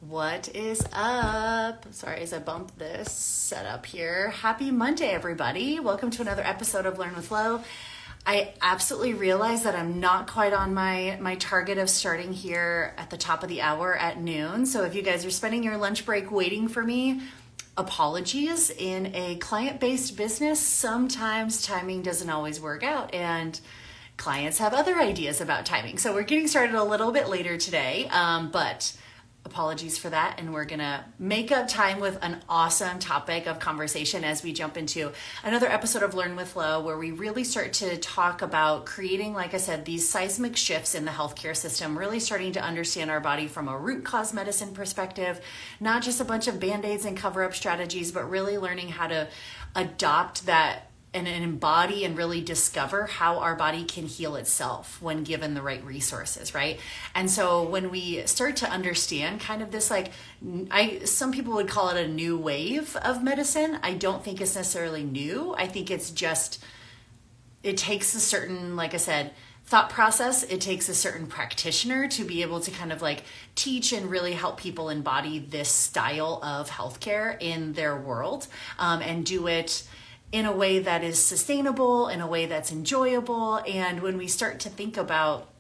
What is up? Sorry, as I bump this setup here. Happy Monday, everybody. Welcome to another episode of Learn with Lo. I absolutely realize that I'm not quite on my target of starting here at the top of the hour at noon. So if you guys are spending your lunch break waiting for me, apologies. In a client-based business, sometimes timing doesn't always work out, and clients have other ideas about timing. So we're getting started a little bit later today, but apologies for that, and we're gonna make up time with an awesome topic of conversation as we jump into another episode of Learn with Lo, where we really start to talk about creating, like I said, these seismic shifts in the healthcare system, really starting to understand our body from a root cause medicine perspective, not just a bunch of band-aids and cover-up strategies, but really learning how to adopt that and embody and really discover how our body can heal itself when given the right resources, right? And so when we start to understand kind of this, some people would call it a new wave of medicine. I don't think it's necessarily new. I think it's just, it takes a certain, like I said, thought process. It takes a certain practitioner to be able to kind of teach and really help people embody this style of healthcare in their world, and do it in a way that is sustainable, in a way that's enjoyable. And when we start to think about,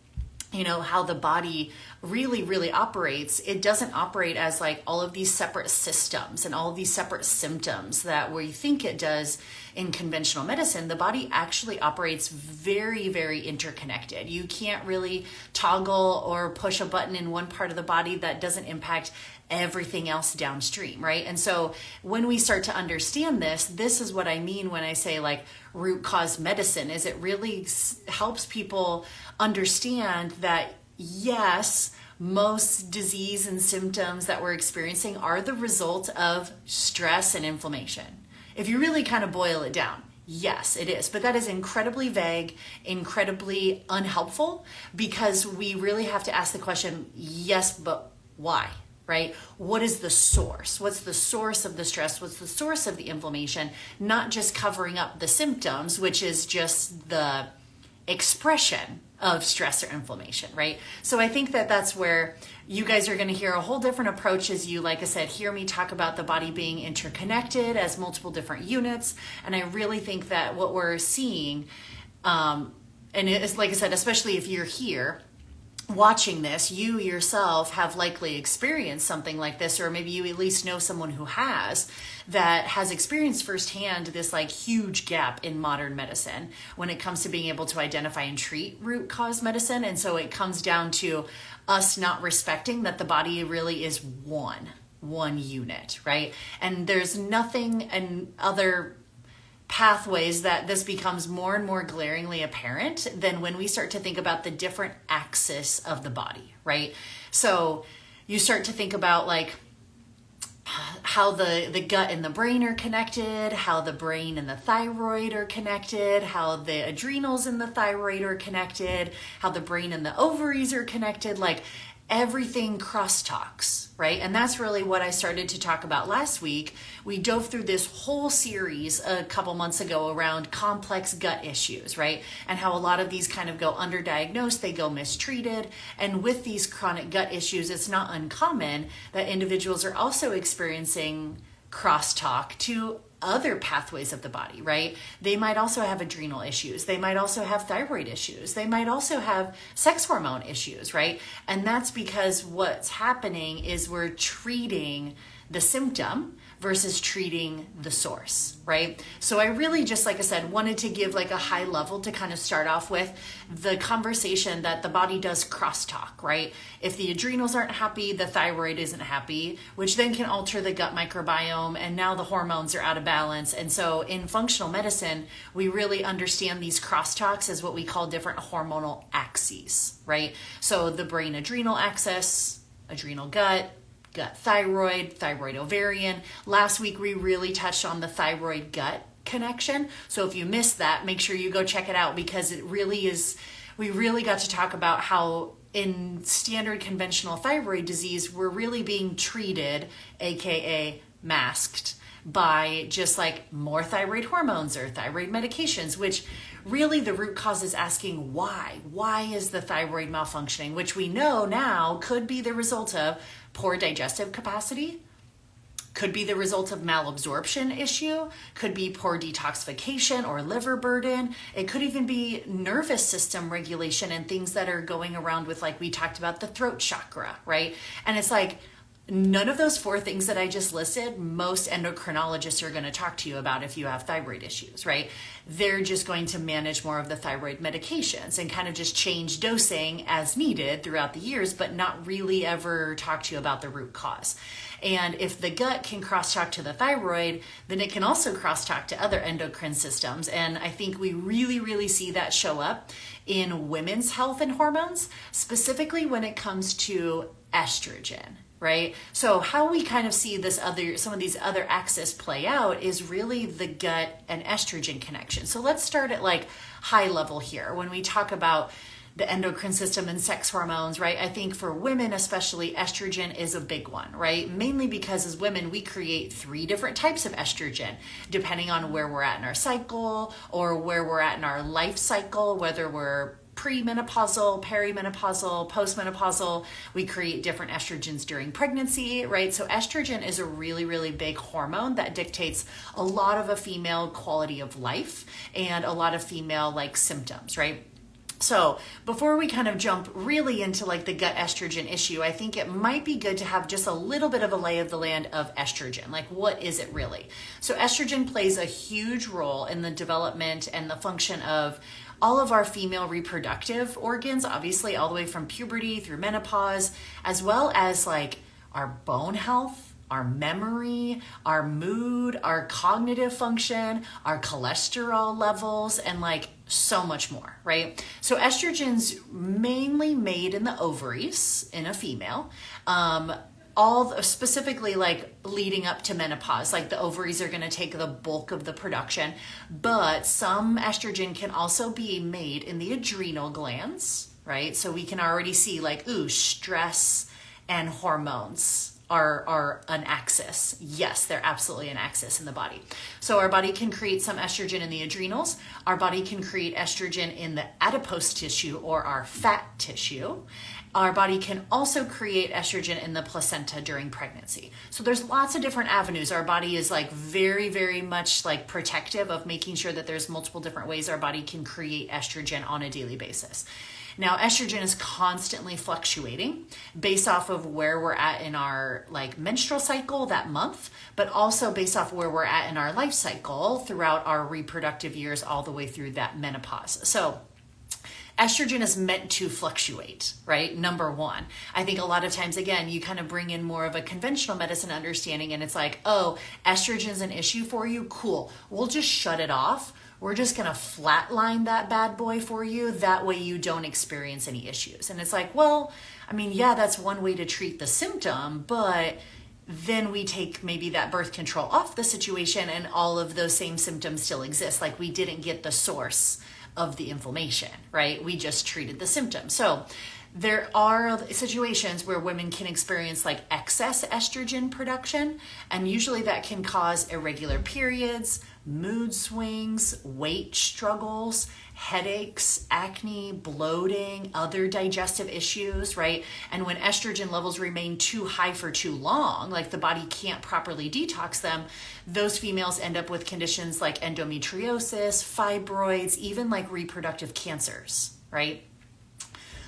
how the body really operates, it doesn't operate as all of these separate systems and all of these separate symptoms that we think it does in conventional medicine. The body actually operates very interconnected. You can't really toggle or push a button in one part of the body that doesn't impact everything else downstream, right? And so when we start to understand this is what I mean when I say root cause medicine, is it really helps people understand that yes, most disease and symptoms that we're experiencing are the result of stress and inflammation. If you really kind of boil it down, yes, it is. But that is incredibly vague, incredibly unhelpful, because we really have to ask the question, yes, but why? Right? What is the source? What's the source of the stress? What's the source of the inflammation? Not just covering up the symptoms, which is just the expression of stress or inflammation, right? So I think that that's where you guys are going to hear a whole different approach as you, like I said, hear me talk about the body being interconnected as multiple different units. And I really think that what we're seeing, and it's like I said, especially if you're here watching this, you yourself have likely experienced something like this, or maybe you at least know someone who has experienced firsthand this huge gap in modern medicine when it comes to being able to identify and treat root cause medicine. And so it comes down to us not respecting that the body really is one unit, right? And there's nothing and other pathways that this becomes more and more glaringly apparent than when we start to think about the different axis of the body, right? So you start to think about how the gut and the brain are connected, how the brain and the thyroid are connected, how the adrenals and the thyroid are connected, how the brain and the ovaries are connected, everything crosstalks, right? And that's really what I started to talk about last week. We dove through this whole series a couple months ago around complex gut issues, right? And how a lot of these kind of go underdiagnosed, they go mistreated. And with these chronic gut issues, it's not uncommon that individuals are also experiencing crosstalk to other pathways of the body, right? They might also have adrenal issues. They might also have thyroid issues. They might also have sex hormone issues, right? And that's because what's happening is we're treating the symptom versus treating the source, right? So I really just, like I said, wanted to give a high level to kind of start off with the conversation that the body does crosstalk, right? If the adrenals aren't happy, the thyroid isn't happy, which then can alter the gut microbiome, and now the hormones are out of balance. And so in functional medicine, we really understand these crosstalks as what we call different hormonal axes, right? So the brain adrenal axis, adrenal gut thyroid, thyroid ovarian. Last week, we really touched on the thyroid gut connection. So if you missed that, make sure you go check it out, because it really is, we really got to talk about how in standard conventional thyroid disease, we're really being treated, AKA masked, by just like more thyroid hormones or thyroid medications, which really the root cause is asking why. Why is the thyroid malfunctioning? Which we know now could be the result of poor digestive capacity, could be the result of malabsorption issue, could be poor detoxification or liver burden. It could even be nervous system regulation and things that are going around with, like we talked about, the throat chakra, right? And it's like, none of those 4 things that I just listed, most endocrinologists are going to talk to you about if you have thyroid issues, right? They're just going to manage more of the thyroid medications and kind of just change dosing as needed throughout the years, but not really ever talk to you about the root cause. And if the gut can crosstalk to the thyroid, then it can also crosstalk to other endocrine systems. And I think we really, really see that show up in women's health and hormones, specifically when it comes to estrogen. Right? So how we kind of see some of these other axes play out is really the gut and estrogen connection. So let's start at like high level here. When we talk about the endocrine system and sex hormones, right? I think for women, especially, estrogen is a big one, right? Mainly because as women, we create 3 different types of estrogen, depending on where we're at in our cycle or where we're at in our life cycle, whether we're premenopausal, perimenopausal, postmenopausal. We create different estrogens during pregnancy, right? So estrogen is a really, really big hormone that dictates a lot of a female quality of life and a lot of female like symptoms, right? So before we kind of jump really into like the gut estrogen issue, I think it might be good to have just a little bit of a lay of the land of estrogen. Like, what is it really? So estrogen plays a huge role in the development and the function of all of our female reproductive organs, obviously all the way from puberty through menopause, as well as like our bone health, our memory, our mood, our cognitive function, our cholesterol levels, and like so much more, right? So estrogen's mainly made in the ovaries in a female. Specifically like leading up to menopause, like the ovaries are going to take the bulk of the production, but some estrogen can also be made in the adrenal glands, right? So we can already see like, stress and hormones are an axis. Yes, they're absolutely an axis in the body. So our body can create some estrogen in the adrenals. Our body can create estrogen in the adipose tissue or our fat tissue. Our body can also create estrogen in the placenta during pregnancy. So there's lots of different avenues. Our body is like very, very much like protective of making sure that there's multiple different ways our body can create estrogen on a daily basis. Now, estrogen is constantly fluctuating based off of where we're at in our like menstrual cycle that month, but also based off where we're at in our life cycle throughout our reproductive years all the way through that menopause. So estrogen is meant to fluctuate, right? Number one. I think a lot of times, again, you kind of bring in more of a conventional medicine understanding and it's like, oh, estrogen is an issue for you. Cool. We'll just shut it off. We're just going to flatline that bad boy for you. That way you don't experience any issues. And it's like, well, I mean, yeah, that's one way to treat the symptom, but then we take maybe that birth control off the situation and all of those same symptoms still exist. Like we didn't get the source of the inflammation, right? We just treated the symptom. So there are situations where women can experience like excess estrogen production, and usually that can cause irregular periods, mood swings, weight struggles, headaches, acne, bloating, other digestive issues, right? And when estrogen levels remain too high for too long, like the body can't properly detox them, those females end up with conditions like endometriosis, fibroids, even like reproductive cancers, right?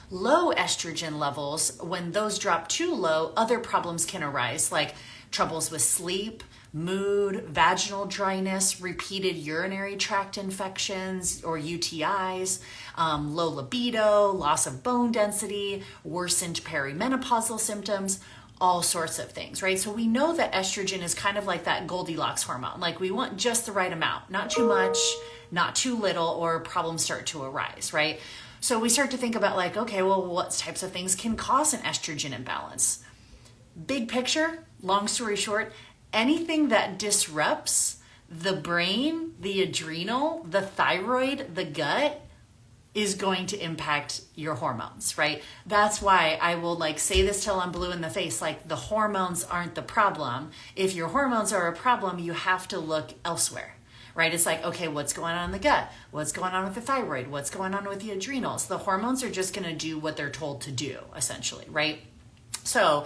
Low estrogen levels, when those drop too low, other problems can arise, like troubles with sleep, mood, vaginal dryness, repeated urinary tract infections or UTIs, low libido, loss of bone density, worsened perimenopausal symptoms, all sorts of things, right? So we know that estrogen is kind of like that Goldilocks hormone. Like we want just the right amount, not too much, not too little, or problems start to arise, right? So we start to think about like, okay, well, what types of things can cause an estrogen imbalance? Big picture, long story short, anything that disrupts the brain, the adrenal, the thyroid, the gut is going to impact your hormones, right? That's why I will like say this till I'm blue in the face, like the hormones aren't the problem. If your hormones are a problem, you have to look elsewhere, right? It's like, okay, what's going on in the gut? What's going on with the thyroid? What's going on with the adrenals? The hormones are just going to do what they're told to do, essentially, right? So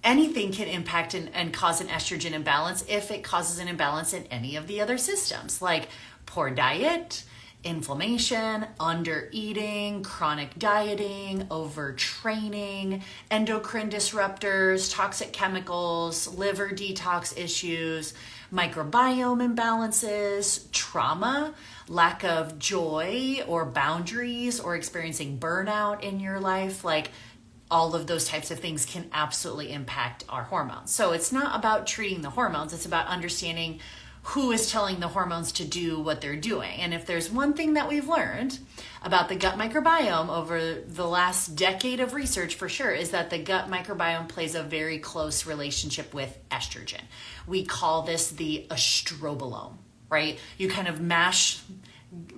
anything can impact and cause an estrogen imbalance if it causes an imbalance in any of the other systems, like poor diet, inflammation, under eating, chronic dieting, overtraining, endocrine disruptors, toxic chemicals, liver detox issues, microbiome imbalances, trauma, lack of joy or boundaries, or experiencing burnout in your life. Like all of those types of things can absolutely impact our hormones. So it's not about treating the hormones, it's about understanding who is telling the hormones to do what they're doing. And if there's one thing that we've learned about the gut microbiome over the last decade of research, for sure, is that the gut microbiome plays a very close relationship with estrogen. We call this the estrobolome, right? You kind of mash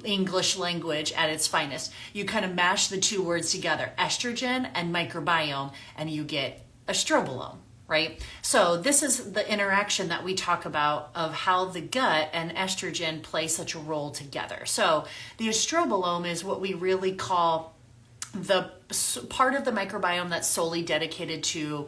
English language at its finest. You kind of mash the two words together, estrogen and microbiome, and you get estrobolome. Right? So this is the interaction that we talk about of how the gut and estrogen play such a role together. So the estrobolome is what we really call the part of the microbiome that's solely dedicated to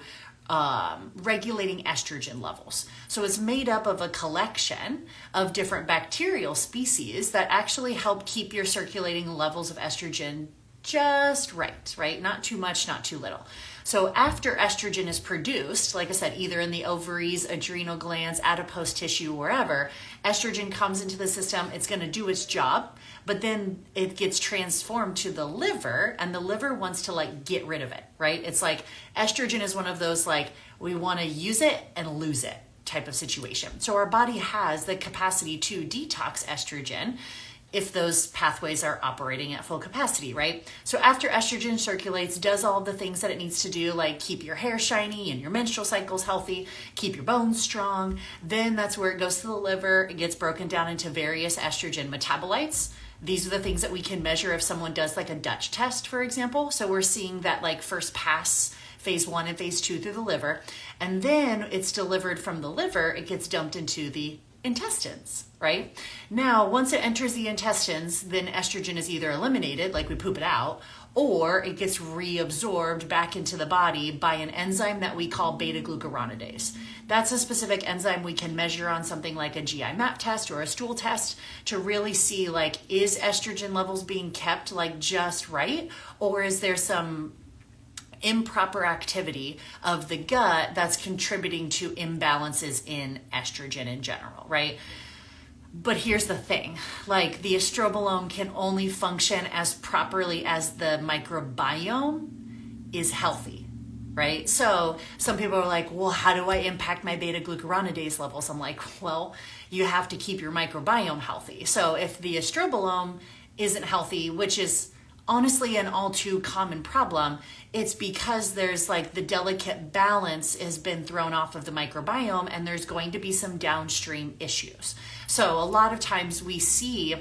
regulating estrogen levels. So it's made up of a collection of different bacterial species that actually help keep your circulating levels of estrogen just right? Not too much, not too little. So after estrogen is produced, like I said, either in the ovaries, adrenal glands, adipose tissue, wherever, estrogen comes into the system, it's going to do its job, but then it gets transformed to the liver, and the liver wants to like get rid of it, right? It's like estrogen is one of those like we want to use it and lose it type of situation. So our body has the capacity to detox estrogen if those pathways are operating at full capacity, right? So after estrogen circulates, does all the things that it needs to do, like keep your hair shiny and your menstrual cycles healthy, keep your bones strong, then that's where it goes to the liver. It gets broken down into various estrogen metabolites. These are the things that we can measure if someone does like a Dutch test, for example. So we're seeing that like first pass phase 1 and phase 2 through the liver, and then it's delivered from the liver, it gets dumped into the intestines, right? Now, once it enters the intestines, then estrogen is either eliminated, like we poop it out, or it gets reabsorbed back into the body by an enzyme that we call beta-glucuronidase. That's a specific enzyme we can measure on something like a GI map test or a stool test to really see like, is estrogen levels being kept like just right? Or is there some improper activity of the gut that's contributing to imbalances in estrogen in general, right? But here's the thing, like the estrobolome can only function as properly as the microbiome is healthy, right? So some people are like, well, how do I impact my beta-glucuronidase levels? I'm like, well, you have to keep your microbiome healthy. So if the estrobolome isn't healthy, which is honestly an all too common problem, it's because there's like the delicate balance has been thrown off of the microbiome, and there's going to be some downstream issues. So a lot of times we see,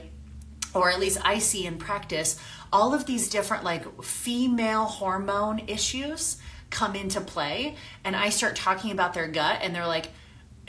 or at least I see in practice, all of these different like female hormone issues come into play, and I start talking about their gut, and they're like,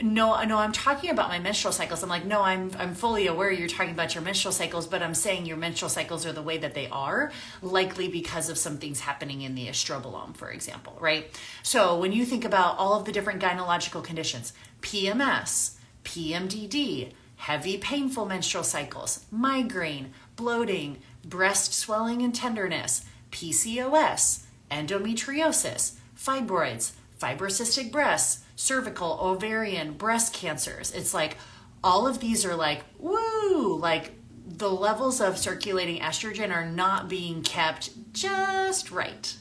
no, I'm talking about my menstrual cycles. I'm like, no, I'm fully aware you're talking about your menstrual cycles, but I'm saying your menstrual cycles are the way that they are, likely because of some things happening in the estrobolome, for example, right? So when you think about all of the different gynecological conditions, PMS, PMDD, heavy painful menstrual cycles, migraine, bloating, breast swelling and tenderness, PCOS, endometriosis, fibroids, fibrocystic breasts, cervical, ovarian, breast cancers. It's like all of these are like, woo, like the levels of circulating estrogen are not being kept just right?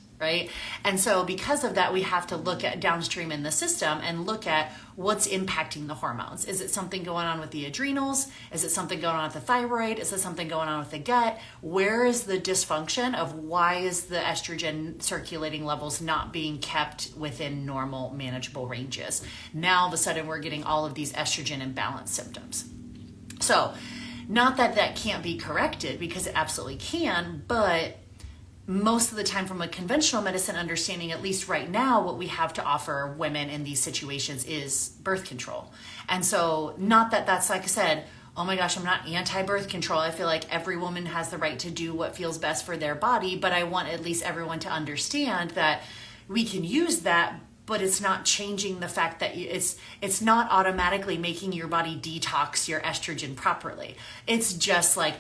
And so because of that, we have to look at downstream in the system and look at what's impacting the hormones. Is it something going on with the adrenals? Is it something going on with the thyroid? Is it something going on with the gut? Where is the dysfunction of why is the estrogen circulating levels not being kept within normal manageable ranges? Now all of a sudden we're getting all of these estrogen imbalance symptoms. So Not that that can't be corrected, because it absolutely can, but most of the time from a conventional medicine understanding, at least right now, what we have to offer women in these situations is birth control. And so not that that's, like I said, oh my gosh, I'm not anti-birth control. I feel like every woman has the right to do what feels best for their body, but I want at least everyone to understand that we can use that, but it's not changing the fact that it's not automatically making your body detox your estrogen properly. It's just like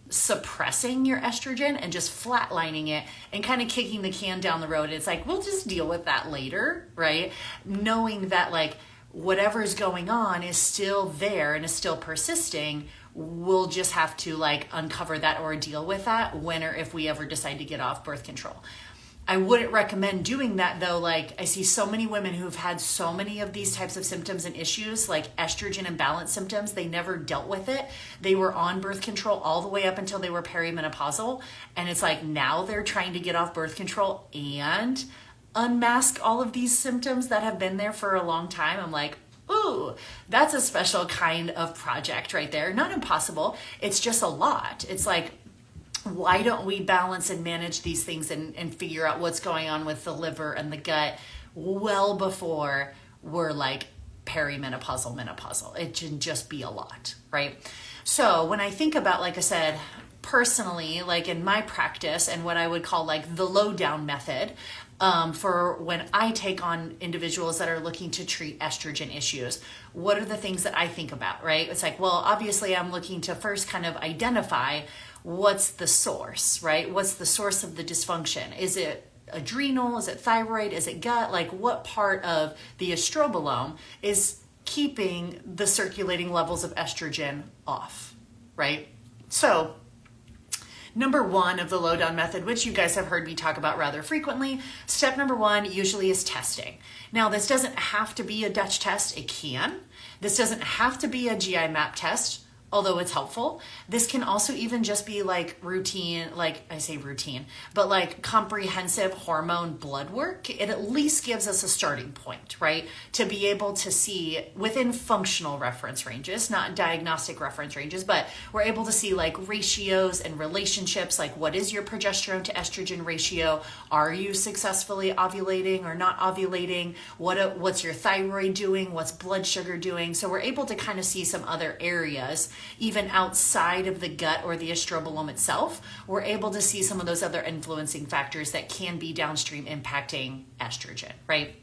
suppressing your estrogen and just flatlining it and kind of kicking the can down the road. It's like, we'll just deal with that later, right? Knowing that like whatever's going on is still there and is still persisting. We'll just have to like uncover that or deal with that when or if we ever decide to get off birth control. I wouldn't recommend doing that though. Like I see so many women who've had so many of these types of symptoms and issues, like estrogen imbalance symptoms. They never dealt with it. They were on birth control all the way up until they were perimenopausal. And it's like now they're trying to get off birth control and unmask all of these symptoms that have been there for a long time. I'm like, ooh, that's a special kind of project right there. Not impossible. It's just a lot. It's like, why don't we balance and manage these things and figure out what's going on with the liver and the gut well before we're like perimenopausal, menopausal? It can just be a lot, right? So when I think about, like I said, personally, like in my practice and what I would call like the lowdown method, for when I take on individuals that are looking to treat estrogen issues, what are the things that I think about, right? It's like, well, obviously I'm looking to first kind of identify what's the source, right? What's the source of the dysfunction? Is it adrenal? Is it thyroid? Is it gut? Like what part of the estrobolome is keeping the circulating levels of estrogen off, right? So number one of the lowdown method, which you guys have heard me talk about rather frequently, step number one usually is testing. Now, this doesn't have to be a Dutch test. It can. This doesn't have to be a GI map test, although it's helpful. This can also even just be like routine, like I say routine, but like comprehensive hormone blood work. It at least gives us a starting point, right? To be able to see within functional reference ranges, not diagnostic reference ranges, but we're able to see like ratios and relationships, like what is your progesterone to estrogen ratio? Are you successfully ovulating or not ovulating? What's your thyroid doing? What's blood sugar doing? So we're able to kind of see some other areas even outside of the gut or the estrobolome itself. We're able to see some of those other influencing factors that can be downstream impacting estrogen, right?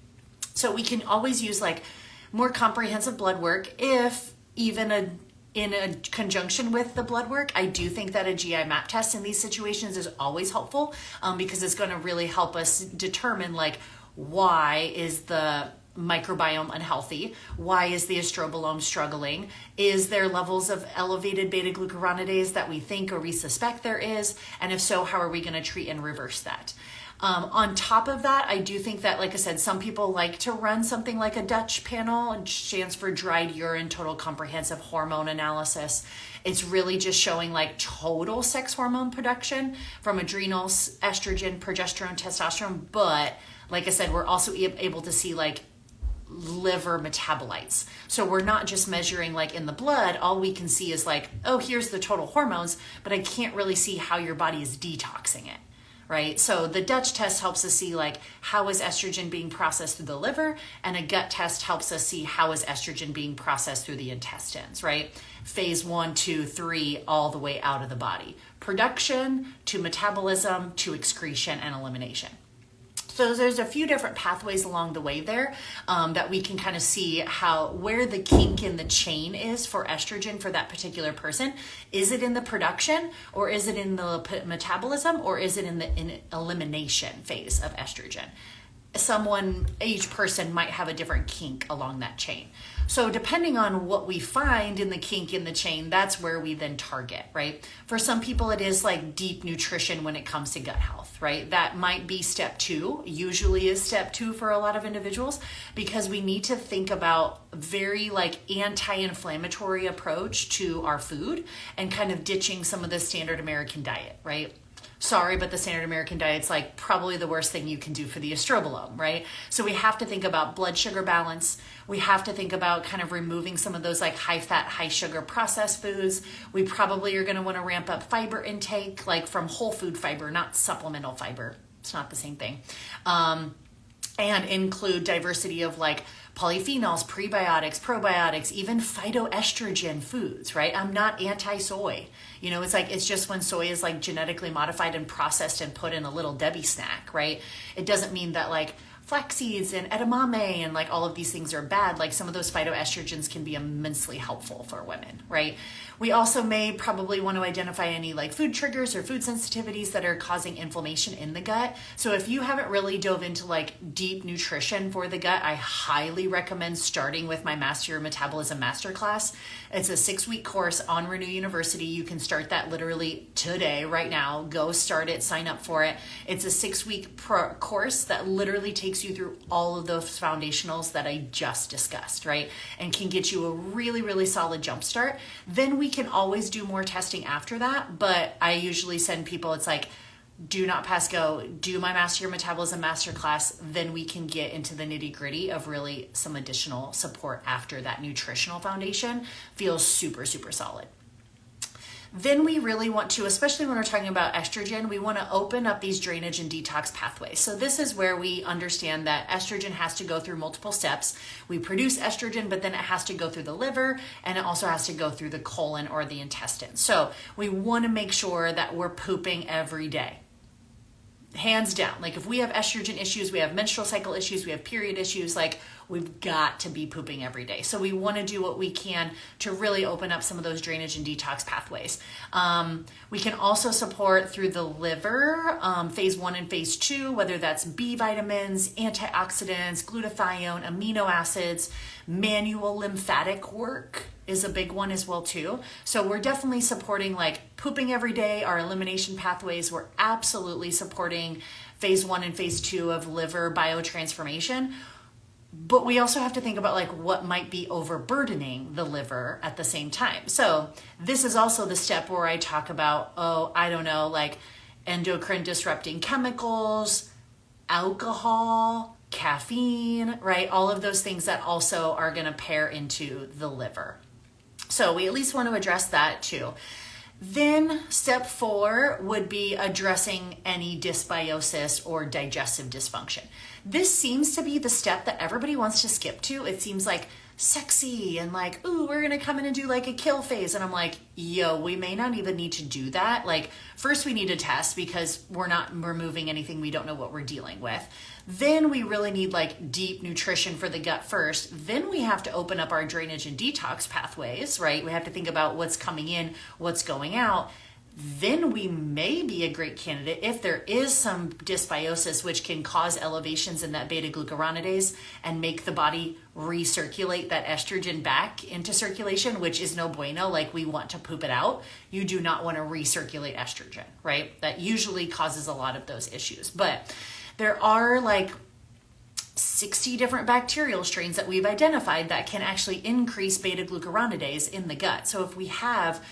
So we can always use like more comprehensive blood work if even in a conjunction with the blood work. I do think that a GI map test in these situations is always helpful because it's going to really help us determine like why is the microbiome unhealthy? Why is the estrobolome struggling? Is there levels of elevated beta-glucuronidase that we think or we suspect there is? And if so, how are we going to treat and reverse that? On top of that, I do think that, like I said, some people like to run something like a Dutch panel, which stands for dried urine total comprehensive hormone analysis. It's really just showing like total sex hormone production from adrenals, estrogen, progesterone, testosterone. But like I said, we're also able to see like liver metabolites. So we're not just measuring like in the blood. All we can see is like, oh, here's the total hormones, but I can't really see how your body is detoxing it, right? So the Dutch test helps us see like how is estrogen being processed through the liver, and a gut test helps us see how is estrogen being processed through the intestines, right? Phase 1, 2, 3, all the way out of the body. Production to metabolism to excretion and elimination. So there's a few different pathways along the way there that we can kind of see where the kink in the chain is for estrogen for that particular person. Is it in the production, or is it in the metabolism, or is it in the elimination phase of estrogen? Each person might have a different kink along that chain. So depending on what we find in the kink in the chain, that's where we then target, right? For some people, it is like deep nutrition when it comes to gut health, right? That might be step 2, usually is step 2 for a lot of individuals, because we need to think about very like anti-inflammatory approach to our food and kind of ditching some of the standard American diet, right? sorry, but the standard American diet's like probably the worst thing you can do for the estrobolome, right? So we have to think about blood sugar balance. We have to think about kind of removing some of those like high fat, high sugar processed foods. We probably are going to want to ramp up fiber intake, like from whole food fiber, not supplemental fiber. It's not the same thing. And include diversity of like polyphenols, prebiotics, probiotics, even phytoestrogen foods, right? I'm not anti-soy. You know, it's just when soy is like genetically modified and processed and put in a little Debbie snack, right? It doesn't mean that like flax seeds and edamame and like all of these things are bad. Like some of those phytoestrogens can be immensely helpful for women, right? We also may probably want to identify any like food triggers or food sensitivities that are causing inflammation in the gut. So if you haven't really dove into like deep nutrition for the gut, I highly recommend starting with my Master Your Metabolism Masterclass. It's a 6-week course on Renew University. You can start that literally today, right now. Go start it, sign up for it. It's a 6-week course that literally takes you through all of those foundationals that I just discussed, right? And can get you a really, really solid jump start. Then we can always do more testing after that, but I usually send people, it's like, do not pass go, do my Master Your Metabolism Masterclass, then we can get into the nitty gritty of really some additional support after that nutritional foundation feels super, super solid. Then we really want to, especially when we're talking about estrogen, we want to open up these drainage and detox pathways. So this is where we understand that estrogen has to go through multiple steps. We produce estrogen, but then it has to go through the liver and it also has to go through the colon or the intestine. So we want to make sure that we're pooping every day. Hands down. Like if we have estrogen issues, we have menstrual cycle issues, we have period issues, like we've got to be pooping every day. So we want to do what we can to really open up some of those drainage and detox pathways. We can also support through the liver, phase 1 and phase 2, whether that's B vitamins, antioxidants, glutathione, amino acids, manual lymphatic work is a big one as well too. So we're definitely supporting like pooping every day, our elimination pathways. We're absolutely supporting phase 1 and phase 2 of liver biotransformation. But we also have to think about like what might be overburdening the liver at the same time. So this is also the step where I talk about, like endocrine disrupting chemicals, alcohol, caffeine, right? All of those things that also are going to pair into the liver. So we at least want to address that too. Then step 4 would be addressing any dysbiosis or digestive dysfunction. This seems to be the step that everybody wants to skip to. It seems like sexy and like, ooh, we're going to come in and do like a kill phase. And I'm like, yo, we may not even need to do that. Like first we need to test because we're not removing anything we don't know what we're dealing with. Then we really need like deep nutrition for the gut first. Then we have to open up our drainage and detox pathways, right? We have to think about what's coming in, what's going out. Then we may be a great candidate if there is some dysbiosis, which can cause elevations in that beta-glucuronidase and make the body recirculate that estrogen back into circulation, which is no bueno. Like we want to poop it out. You do not want to recirculate estrogen, right? That usually causes a lot of those issues. But there are like 60 different bacterial strains that we've identified that can actually increase beta-glucuronidase in the gut. So if we have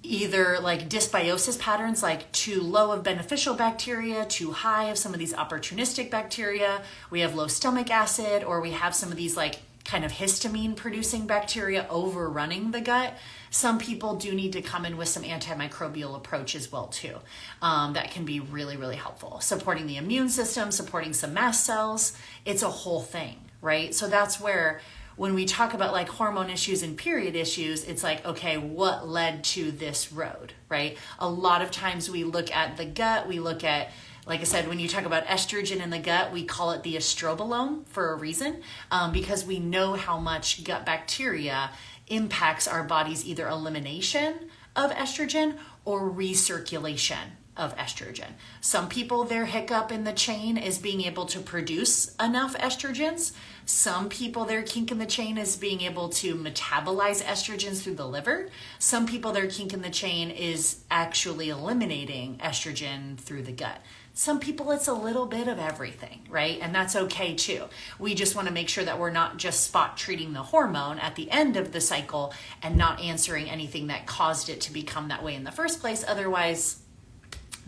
either like dysbiosis patterns, like too low of beneficial bacteria, too high of some of these opportunistic bacteria, we have low stomach acid, or we have some of these like kind of histamine producing bacteria overrunning the gut, some people do need to come in with some antimicrobial approach as well too. That can be really, really helpful. Supporting the immune system, supporting some mast cells, it's a whole thing, right? So that's where when we talk about like hormone issues and period issues, it's like, okay, what led to this road, right? A lot of times we look at the gut, we look at, like I said, when you talk about estrogen in the gut, we call it the estrobolome for a reason, because we know how much gut bacteria impacts our body's either elimination of estrogen or recirculation of estrogen. Some people, their hiccup in the chain is being able to produce enough estrogens. Some people, their kink in the chain is being able to metabolize estrogens through the liver. Some people, their kink in the chain is actually eliminating estrogen through the gut. Some people, it's a little bit of everything, right? And that's okay too. We just want to make sure that we're not just spot treating the hormone at the end of the cycle and not answering anything that caused it to become that way in the first place. Otherwise,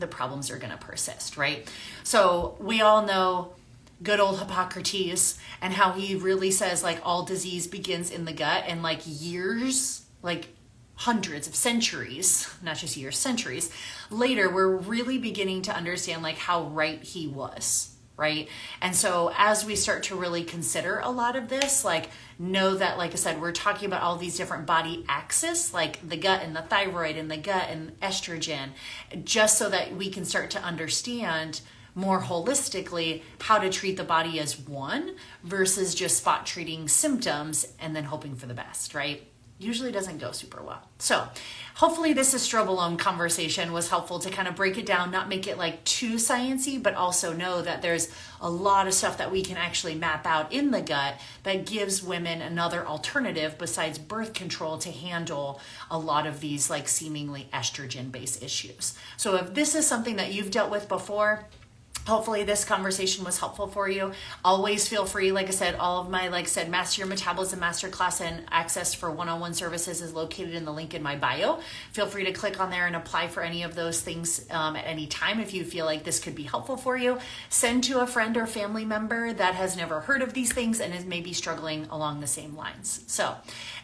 the problems are going to persist, right? So we all know good old Hippocrates and how he really says like all disease begins in the gut, and like years, like hundreds of centuries, not just years, centuries later, we're really beginning to understand like how right he was, right? And so as we start to really consider a lot of this, like know that, like I said, we're talking about all these different body axes, like the gut and the thyroid and the gut and estrogen, just so that we can start to understand more holistically how to treat the body as one versus just spot treating symptoms and then hoping for the best, right? Usually doesn't go super well. So hopefully this estrobolome conversation was helpful to kind of break it down, not make it like too sciencey, but also know that there's a lot of stuff that we can actually map out in the gut that gives women another alternative besides birth control to handle a lot of these like seemingly estrogen based issues. So if this is something that you've dealt with before, hopefully this conversation was helpful for you. Always feel free, like I said, all of my, like I said, Master Your Metabolism Masterclass and access for one-on-one services is located in the link in my bio. Feel free to click on there and apply for any of those things at any time if you feel like this could be helpful for you. Send to a friend or family member that has never heard of these things and is maybe struggling along the same lines. So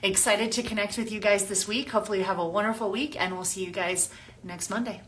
excited to connect with you guys this week. Hopefully you have a wonderful week, and we'll see you guys next Monday.